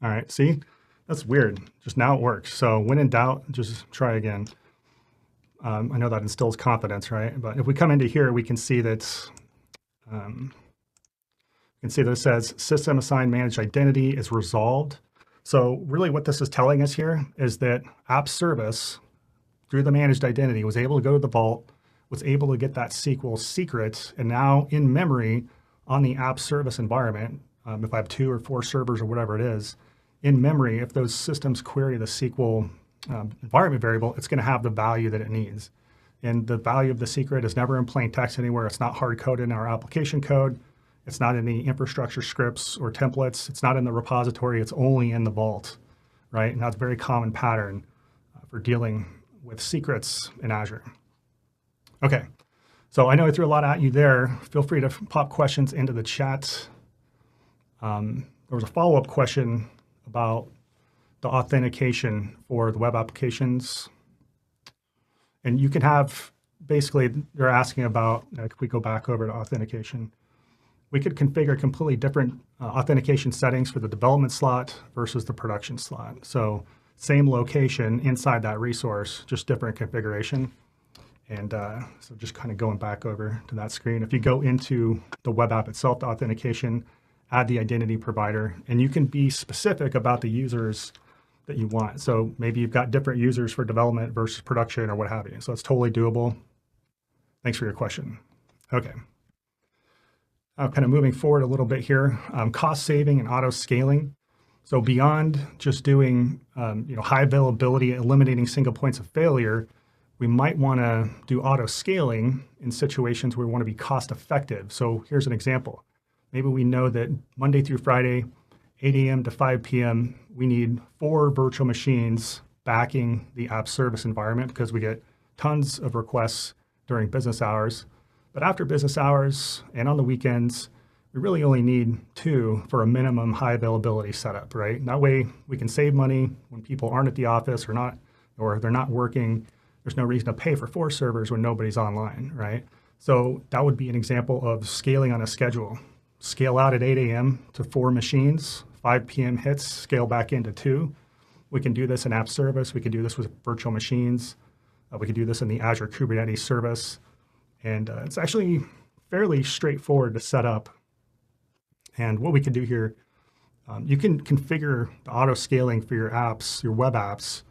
All right, see? That's weird. Just now it works. So when in doubt, just try again. I know that instills confidence, right? But if we come into here, we can see that it says system assigned managed identity is resolved. So really what this is telling us here is that app service through the managed identity was able to go to the vault, was able to get that SQL secret, and now in memory on the app service environment, if I have 2 or 4 servers or whatever it is, in memory, if those systems query the SQL environment variable, it's going to have the value that it needs. And the value of the secret is never in plain text anywhere. It's not hard-coded in our application code. It's not in the infrastructure scripts or templates. It's not in the repository. It's only in the vault, right? And that's a very common pattern for dealing with secrets in Azure. Okay, so I know I threw a lot at you there. Feel free to pop questions into the chat. There was a follow-up question about the authentication for the web applications. And you can have, basically, they're asking about, if we go back over to authentication, we could configure completely different authentication settings for the development slot versus the production slot. So same location inside that resource, just different configuration. And so just kind of going back over to that screen. If you go into the web app itself, the authentication, add the identity provider, and you can be specific about the users that you want. So maybe you've got different users for development versus production or what have you. So it's totally doable. Thanks for your question. Okay. Kind of moving forward a little bit here, cost saving and auto scaling. So beyond just doing high availability, eliminating single points of failure, we might want to do auto scaling in situations where we want to be cost effective. So here's an example. Maybe we know that Monday through Friday, 8 a.m. to 5 p.m., we need 4 virtual machines backing the app service environment because we get tons of requests during business hours. But after business hours and on the weekends, we really only need 2 for a minimum high availability setup, right? And that way we can save money when people aren't at the office or they're not working. There's no reason to pay for 4 servers when nobody's online, right? So that would be an example of scaling on a schedule. Scale out at 8 a.m. to 4 machines, 5 p.m. hits, scale back into 2. We can do this in app service. We can do this with virtual machines. We can do this in the Azure Kubernetes service. And it's actually fairly straightforward to set up. And what we can do here, you can configure the auto scaling for your apps, your web apps,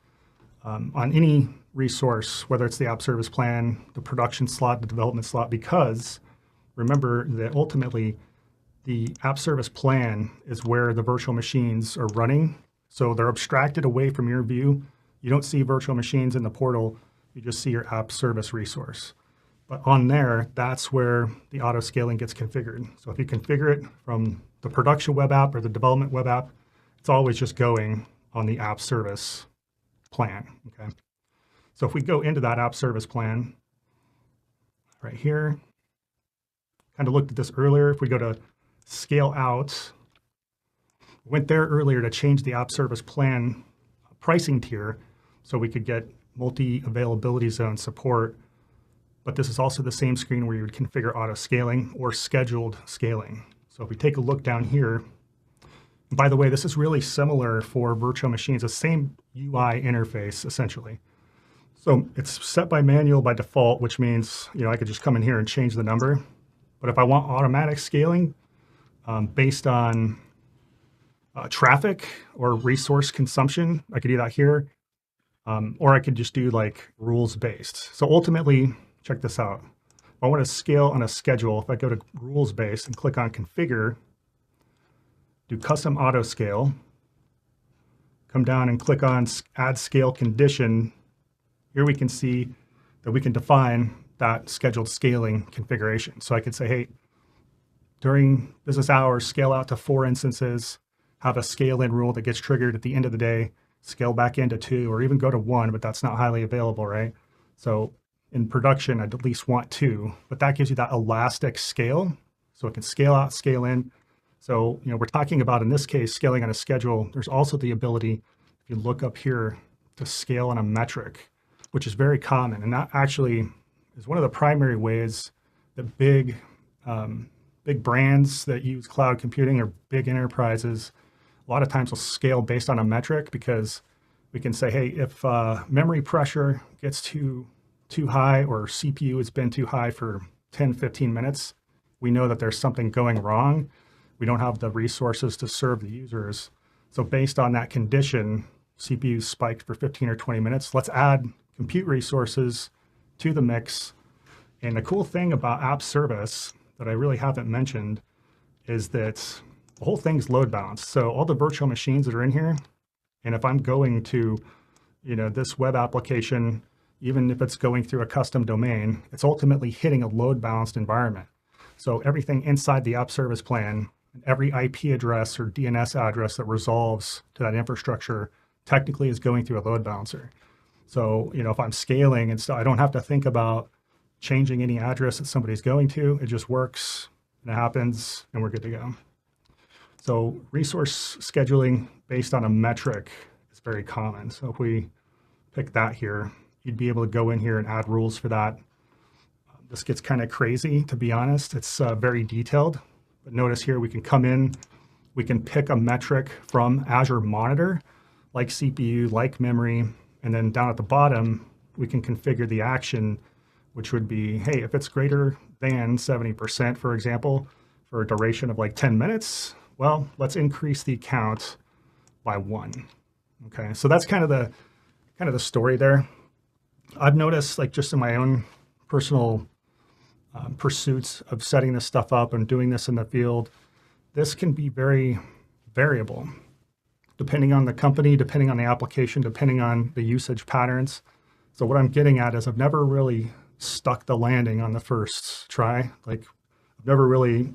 on any resource, whether it's the app service plan, the production slot, the development slot, because remember that ultimately the app service plan is where the virtual machines are running. So they're abstracted away from your view. You don't see virtual machines in the portal. You just see your app service resource. But on there, that's where the auto scaling gets configured. So if you configure it from the production web app or the development web app, it's always just going on the app service plan, okay? So if we go into that app service plan right here, kind of looked at this earlier. If we go to scale out, went there earlier to change the app service plan pricing tier so we could get multi-availability zone support. But this is also the same screen where you would configure auto scaling or scheduled scaling. So if we take a look down here, and by the way, this is really similar for virtual machines, the same UI interface essentially. So it's set by manual by default, which means I could just come in here and change the number. But if I want automatic scaling based on traffic or resource consumption, I could do that here, or I could just do like rules based. So ultimately, check this out. If I want to scale on a schedule, if I go to rules based and click on configure, do custom auto scale, come down and click on add scale condition. Here we can see that we can define that scheduled scaling configuration. So I could say, hey, during business hours, scale out to 4 instances, have a scale in rule that gets triggered at the end of the day, scale back into 2, or even go to 1, but that's not highly available, right? So in production, I'd at least want 2, but that gives you that elastic scale. So it can scale out, scale in. So, we're talking about, in this case, scaling on a schedule. There's also the ability, if you look up here, to scale on a metric, which is very common. And that actually is one of the primary ways that big brands that use cloud computing or big enterprises, a lot of times will scale based on a metric, because we can say, hey, if memory pressure gets too high or CPU has been too high for 10, 15 minutes, we know that there's something going wrong. We don't have the resources to serve the users. So based on that condition, CPU spiked for 15 or 20 minutes. Let's add compute resources to the mix. And the cool thing about app service that I really haven't mentioned is that the whole thing's load balanced. So all the virtual machines that are in here, and if I'm going to, this web application, even if it's going through a custom domain, it's ultimately hitting a load balanced environment. So everything inside the app service plan, every IP address or DNS address that resolves to that infrastructure technically is going through a load balancer. So, if I'm scaling and stuff, I don't have to think about changing any address that somebody's going to. It just works and it happens and we're good to go. So resource scheduling based on a metric is very common. So if we pick that here, you'd be able to go in here and add rules for that. This gets kind of crazy, to be honest. It's very detailed. But notice here we can come in, we can pick a metric from Azure Monitor, like CPU, like memory, and then down at the bottom, we can configure the action, which would be, hey, if it's greater than 70%, for example, for a duration of like 10 minutes, well, let's increase the count by 1. Okay, so that's kind of the story there. I've noticed, like, just in my own personal pursuits of setting this stuff up and doing this in the field, this can be very variable, depending on the company, depending on the application, depending on the usage patterns. So what I'm getting at is I've never really stuck the landing on the first try. Like, I've never really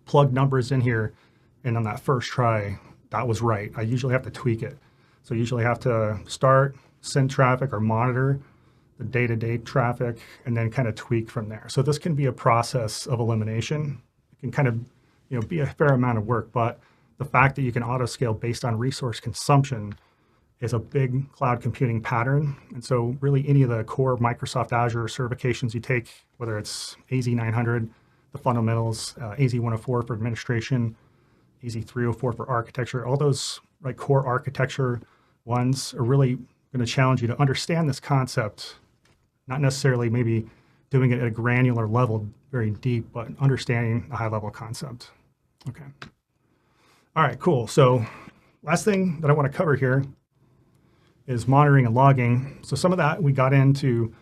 plugged numbers in here, and on that first try, that was right. I usually have to tweak it. So I usually have to start, send traffic, or monitor the day-to-day traffic, and then kind of tweak from there. So this can be a process of elimination. It can kind of, be a fair amount of work, but the fact that you can auto scale based on resource consumption is a big cloud computing pattern. And so really any of the core Microsoft Azure certifications you take, whether it's AZ900, the fundamentals, AZ104 for administration, AZ304 for architecture, all those core architecture ones are really going to challenge you to understand this concept, not necessarily maybe doing it at a granular level, very deep, but understanding a high level concept. Okay. All right, cool. So last thing that I want to cover here is monitoring and logging. So some of that we got into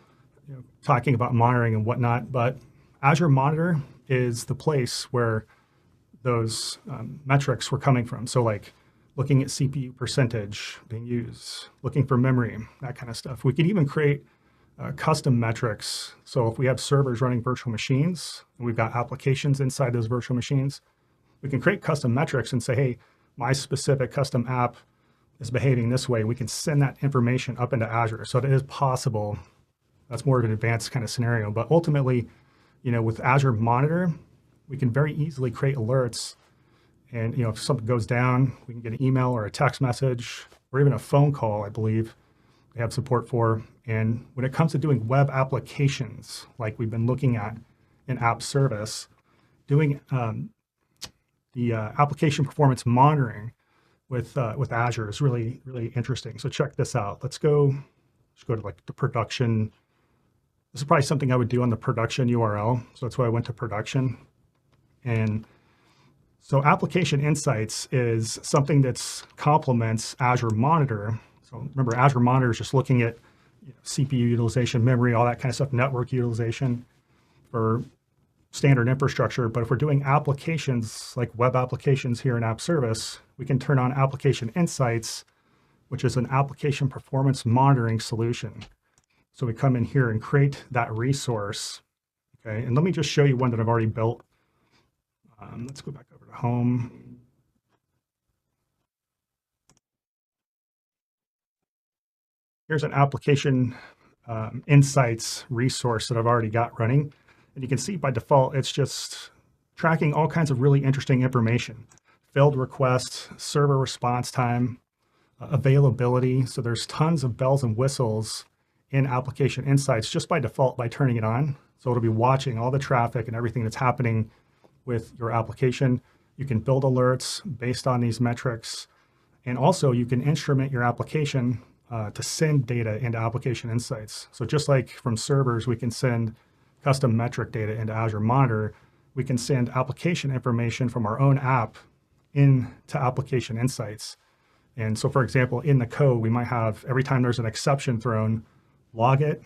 talking about monitoring and whatnot, but Azure Monitor is the place where those metrics were coming from. So like looking at CPU percentage being used, looking for memory, that kind of stuff. We could even create custom metrics. So if we have servers running virtual machines, and we've got applications inside those virtual machines, we can create custom metrics and say, hey, my specific custom app is behaving this way. We can send that information up into Azure. So it is possible. That's more of an advanced kind of scenario. But ultimately, with Azure Monitor, we can very easily create alerts. And if something goes down, we can get an email or a text message or even a phone call, I believe they have support for. And when it comes to doing web applications, like we've been looking at in App Service, doing the application performance monitoring with Azure is really, really interesting. So check this out. Let's go to like the production. This is probably something I would do on the production URL. So that's why I went to production. And so application insights is something that complements Azure Monitor. So remember, Azure Monitor is just looking at CPU utilization, memory, all that kind of stuff, network utilization for standard infrastructure. But if we're doing applications like web applications here in App Service, we can turn on application insights, which is an application performance monitoring solution. So we come in here and create that resource. Okay, and let me just show you one that I've already built. Let's go back over to home. Here's an application insights resource that I've already got running. And you can see by default, it's just tracking all kinds of really interesting information. Failed requests, server response time, availability. So there's tons of bells and whistles in application insights just by default by turning it on. So it'll be watching all the traffic and everything that's happening with your application. You can build alerts based on these metrics. And also you can instrument your application to send data into application insights. So just like from servers, we can send custom metric data into Azure Monitor, we can send application information from our own app into application insights. And so for example, in the code, we might have every time there's an exception thrown, log it,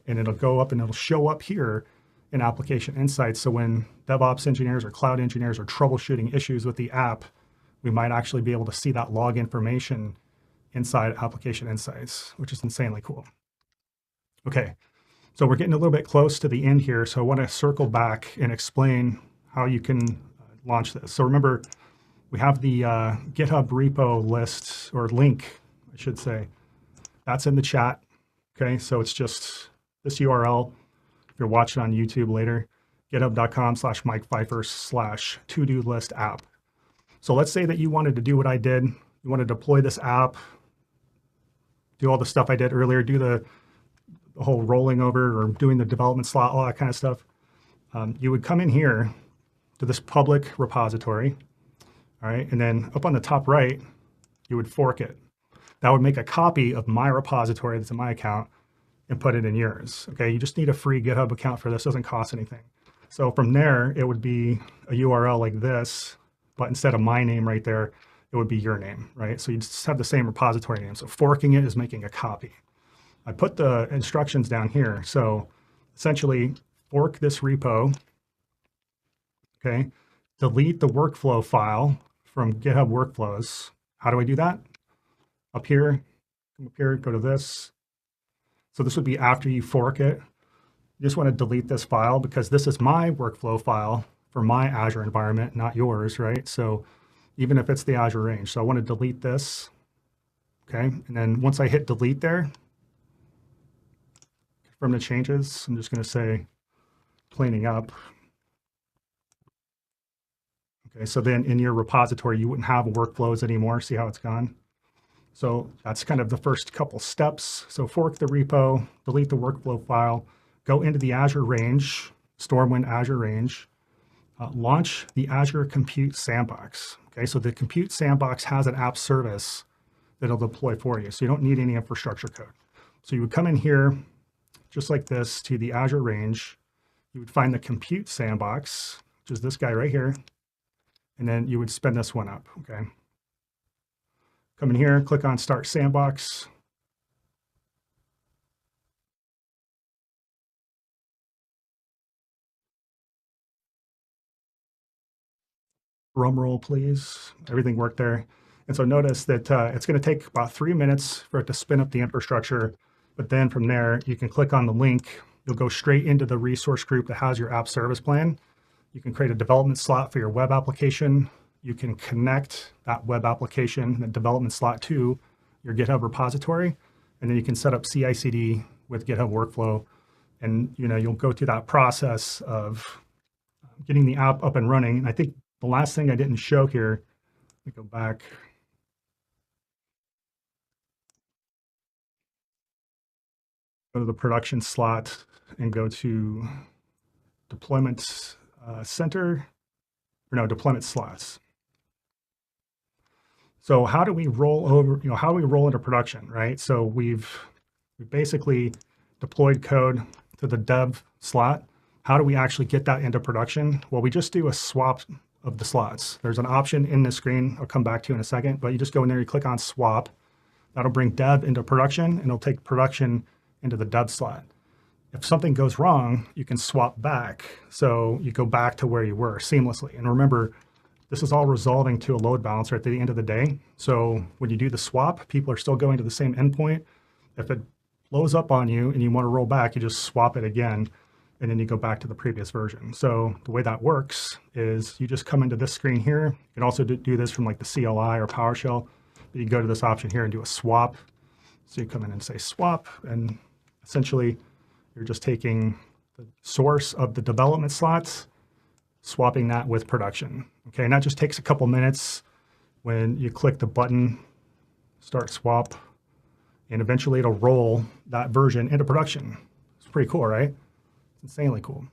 and it'll go up and it'll show up here in application insights. So when DevOps engineers or cloud engineers are troubleshooting issues with the app, we might actually be able to see that log information inside application insights, which is insanely cool. Okay, so we're getting a little bit close to the end here. So I want to circle back and explain how you can launch this. So remember, we have the GitHub repo list or link, I should say. That's in the chat. Okay, so it's just this URL. If you're watching on YouTube later, github.com/Mike Pfeiffer/to-do list app. So let's say that you wanted to do what I did. You want to deploy this app, do all the stuff I did earlier, do the whole rolling over or doing the development slot, all that kind of stuff. You would come in here to this public repository, all right? And then up on the top right, you would fork it. That would make a copy of my repository that's in my account and put it in yours, okay? You just need a free GitHub account for this, doesn't cost anything. So from there, it would be a URL like this, but instead of my name right there, it would be your name, right? So you just have the same repository name. So forking it is making a copy. I put the instructions down here. So essentially fork this repo, okay? Delete the workflow file from GitHub workflows. How do I do that? Up here, come up here, go to this. So this would be after you fork it. You just want to delete this file because this is my workflow file for my Azure environment, not yours, right? So even if it's the Azure range. So I want to delete this, okay? And then once I hit delete there, from the changes, I'm just going to say cleaning up. Okay, so then in your repository, you wouldn't have workflows anymore. See how it's gone? So that's kind of the first couple steps. So fork the repo, delete the workflow file, go into the Azure range, StormWind Azure range, launch the Azure Compute Sandbox. Okay, so the Compute Sandbox has an app service that it'll deploy for you. So you don't need any infrastructure code. So you would come in here just like this to the Azure range. You would find the compute sandbox, which is this guy right here. And then you would spin this one up, okay? Come in here, click on Start Sandbox. Drum roll, please. Everything worked there. And so notice that it's going to take about 3 minutes for it to spin up the infrastructure. But then from there, you can click on the link. You'll go straight into the resource group that has your app service plan. You can create a development slot for your web application. You can connect that web application, the development slot, to your GitHub repository. And then you can set up CI/CD with GitHub workflow. And you'll go through that process of getting the app up and running. And I think the last thing I didn't show here, let me go back. Go to the production slot and go to deployment deployment slots. So how do we roll over, how do we roll into production, right? So we basically deployed code to the dev slot. How do we actually get that into production? Well, we just do a swap of the slots. There's an option in the screen I'll come back to in a second, but you just go in there, you click on swap. That'll bring dev into production, and it'll take production into the dev slot. If something goes wrong, you can swap back. So you go back to where you were seamlessly. And remember, this is all resolving to a load balancer at the end of the day. So when you do the swap, people are still going to the same endpoint. If it blows up on you and you want to roll back, you just swap it again, and then you go back to the previous version. So the way that works is you just come into this screen here. You can also do this from like the CLI or PowerShell. But you go to this option here and do a swap. So you come in and say swap, and essentially you're just taking the source of the development slots, swapping that with production. Okay, and that just takes a couple minutes when you click the button, start swap, and eventually it'll roll that version into production. It's pretty cool, right? It's insanely cool.